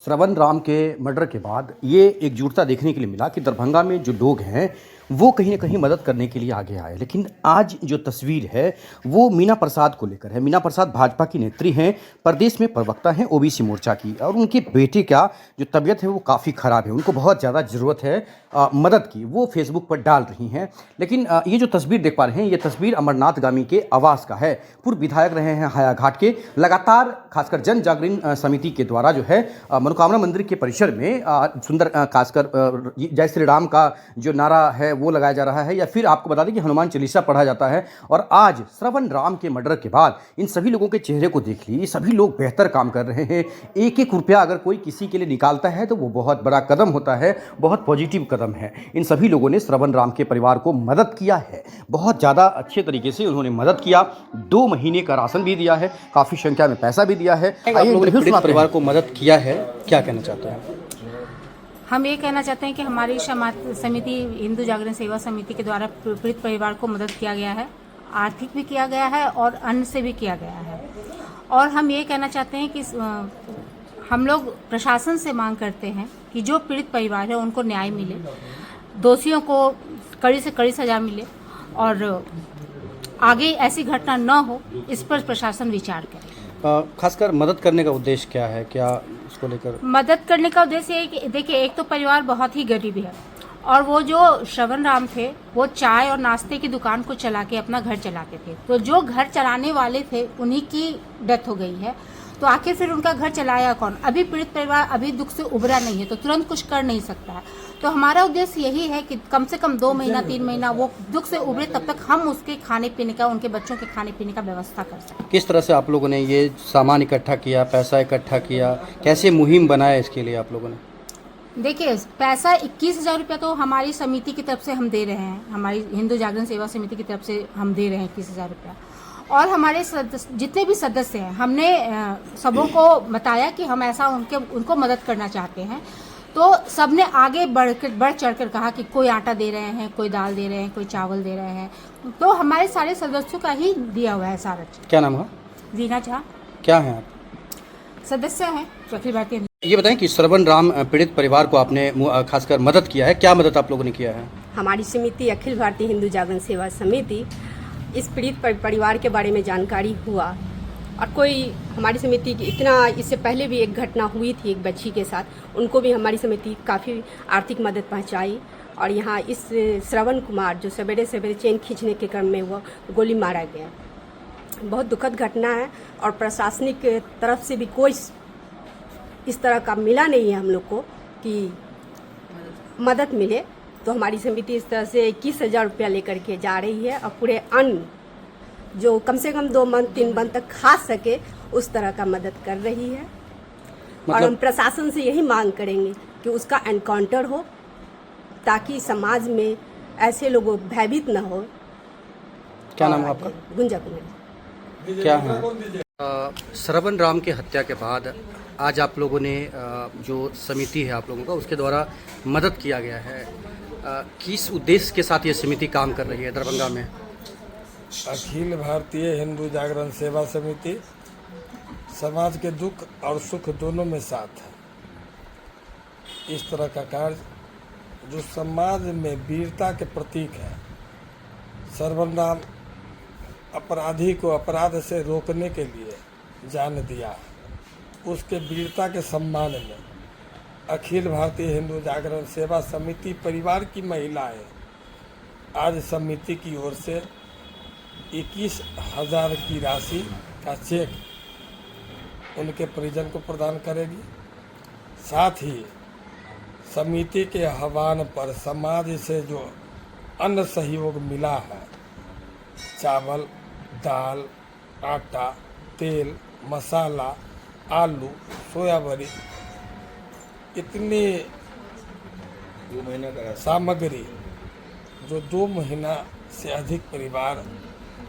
श्रवण राम के मर्डर के बाद ये एकजुटता देखने के लिए मिला कि दरभंगा में जो लोग हैं वो कहीं ना कहीं मदद करने के लिए आगे आए। लेकिन आज जो तस्वीर है वो मीना प्रसाद को लेकर है। मीना प्रसाद भाजपा की नेत्री हैं, प्रदेश में प्रवक्ता हैं ओबीसी मोर्चा की, और उनके बेटे का जो तबीयत है वो काफ़ी ख़राब है, उनको बहुत ज़्यादा ज़रूरत है मदद की। वो फेसबुक पर डाल रही हैं। लेकिन ये जो तस्वीर देख पा रहे हैं ये तस्वीर अमरनाथ गामी के आवास का है। पूर्व विधायक रहे हैं हायाघाट के। लगातार खासकर जन जागरण समिति के द्वारा जो है मनोकामना मंदिर के परिसर में सुंदर खासकर जय श्री राम का जो नारा है वो लगाया जा रहा है, या फिर आपको बता दें कि हनुमान चालीसा पढ़ा जाता है। और आज श्रवण राम के मर्डर के बाद इन सभी लोगों के चेहरे को देख लीजिए, सभी लोग बेहतर काम कर रहे हैं। एक एक रुपया अगर कोई किसी के लिए निकालता है तो वो बहुत बड़ा कदम होता है, बहुत पॉजिटिव कदम है। इन सभी लोगों ने श्रवण राम के परिवार को मदद किया है, बहुत ज़्यादा अच्छे तरीके से उन्होंने मदद किया। 2 महीने का राशन भी दिया है, काफ़ी संख्या में पैसा भी दिया है। आप लोगों ने पीड़ित परिवार को मदद किया है, क्या कहना चाहते हैं? हम ये कहना चाहते हैं कि हमारी समिति हिंदू जागरण सेवा समिति के द्वारा पीड़ित परिवार को मदद किया गया है, आर्थिक भी किया गया है और अन्न से भी किया गया है। और हम ये कहना चाहते हैं कि हम लोग प्रशासन से मांग करते हैं कि जो पीड़ित परिवार है उनको न्याय मिले, दोषियों को कड़ी से कड़ी सजा मिले और आगे ऐसी घटना न हो, इस पर प्रशासन विचार करे। खासकर मदद करने का उद्देश्य क्या है, क्या उसको लेकर? मदद करने का उद्देश्य है कि देखिए, एक तो परिवार बहुत ही गरीब है और वो जो श्रवण राम थे वो चाय और नाश्ते की दुकान को चला के अपना घर चलाते थे। तो जो घर चलाने वाले थे उन्हीं की डेथ हो गई है, तो आखिर फिर उनका घर चलाया कौन? अभी पीड़ित परिवार अभी दुख से उभरा नहीं है तो तुरंत कुछ कर नहीं सकता है। तो हमारा उद्देश्य यही है कि कम से कम 2 महीना 3 महीना वो दुख से उभरे, तब तक हम उसके खाने पीने का, उनके बच्चों के खाने पीने का व्यवस्था कर सकें। किस तरह से आप लोगों ने ये सामान इकट्ठा किया, पैसा इकट्ठा किया, कैसे मुहिम बनाया इसके लिए आप लोगों ने? देखिए, पैसा 21,000 रुपया तो हमारी समिति की तरफ से हम दे रहे हैं, हमारी हिंदू जागरण सेवा समिति की तरफ से हम दे रहे हैं 21,000 रुपया। और हमारे जितने भी सदस्य हैं हमने सबों को बताया कि हम ऐसा उनको मदद करना चाहते हैं। तो सबने आगे बढ़ चढ़ कर कहा कि कोई आटा दे रहे हैं, कोई दाल दे रहे हैं, कोई चावल दे रहे हैं। तो हमारे सारे सदस्यों का ही दिया हुआ है सारा। क्या नाम है? रीना झा। क्या है आप? सदस्य हैं अखिल भारतीय। ये बताएं कि श्रवण राम पीड़ित परिवार को आपने खासकर मदद किया है, क्या मदद आप लोगों ने किया है? हमारी समिति अखिल भारतीय हिंदू जागरण सेवा समिति, इस पीड़ित परिवार के बारे में जानकारी हुआ और कोई हमारी समिति की इतना, इससे पहले भी एक घटना हुई थी एक बच्ची के साथ, उनको भी हमारी समिति काफ़ी आर्थिक मदद पहुंचाई। और यहाँ इस श्रवण कुमार जो सवेरे सवेरे चेन खींचने के क्रम में वो गोली मारा गया, बहुत दुखद घटना है। और प्रशासनिक तरफ से भी कोई इस तरह का मिला नहीं है हम लोग को कि मदद मिले। तो हमारी समिति इस तरह से 21,000 रुपया लेकर के जा रही है और पूरे अन्न जो कम से कम 2 मंथ 3 मंथ तक खा सके उस तरह का मदद कर रही है। और हम प्रशासन से यही मांग करेंगे कि उसका एनकाउंटर हो ताकि समाज में ऐसे लोग भयभीत न हो। क्या नाम है आपका? गुंजा कुमारी। क्या है? श्रवण राम की हत्या के बाद आज आप लोगों ने जो समिति है आप लोगों का, उसके द्वारा मदद किया गया है। किस उद्देश्य के साथ ये समिति काम कर रही है दरभंगा में? अखिल भारतीय हिंदू जागरण सेवा समिति समाज के दुख और सुख दोनों में साथ है। इस तरह का कार्य जो समाज में वीरता के प्रतीक है, श्रवण राम अपराधी को अपराध से रोकने के लिए जान दिया है, उसके वीरता के सम्मान में अखिल भारतीय हिंदू जागरण सेवा समिति परिवार की महिलाएं आज समिति की ओर से 21,000 की राशि का चेक उनके परिजन को प्रदान करेगी। साथ ही समिति के आह्वान पर समाज से जो अन्य सहयोग मिला है, चावल, दाल, आटा, तेल, मसाला, आलू, सोयाबरी, इतनी 2 महीने का सामग्री जो 2 महीना से अधिक परिवार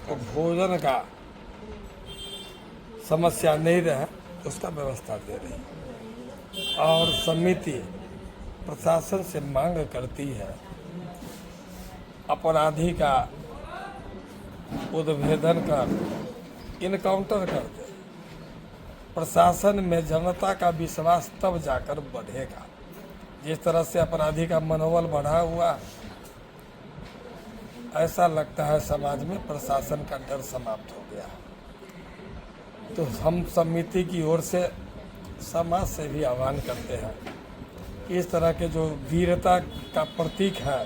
को भोजन का समस्या नहीं रहे उसका व्यवस्था दे रही है। और समिति प्रशासन से मांग करती है अपराधी का उद्भेदन कर इनकाउंटर कर दे प्रशासन में जनता का विश्वास तब जाकर बढ़ेगा। जिस तरह से अपराधी का मनोबल बढ़ा हुआ, ऐसा लगता है समाज में प्रशासन का डर समाप्त हो गया। तो हम समिति की ओर से समाज से भी आह्वान करते हैं, इस तरह के जो वीरता का प्रतीक है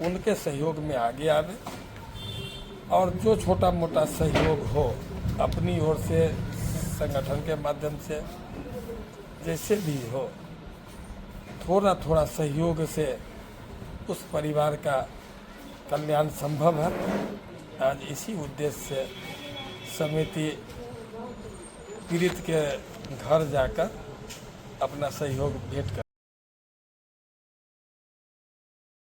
उनके सहयोग में आगे आवे, और जो छोटा मोटा सहयोग हो अपनी ओर से, संगठन के माध्यम से, जैसे भी हो, थोड़ा थोड़ा सहयोग से उस परिवार का कल्याण संभव है। आज इसी उद्देश्य से समिति पीड़ित के घर जाकर अपना सहयोग भेंट कर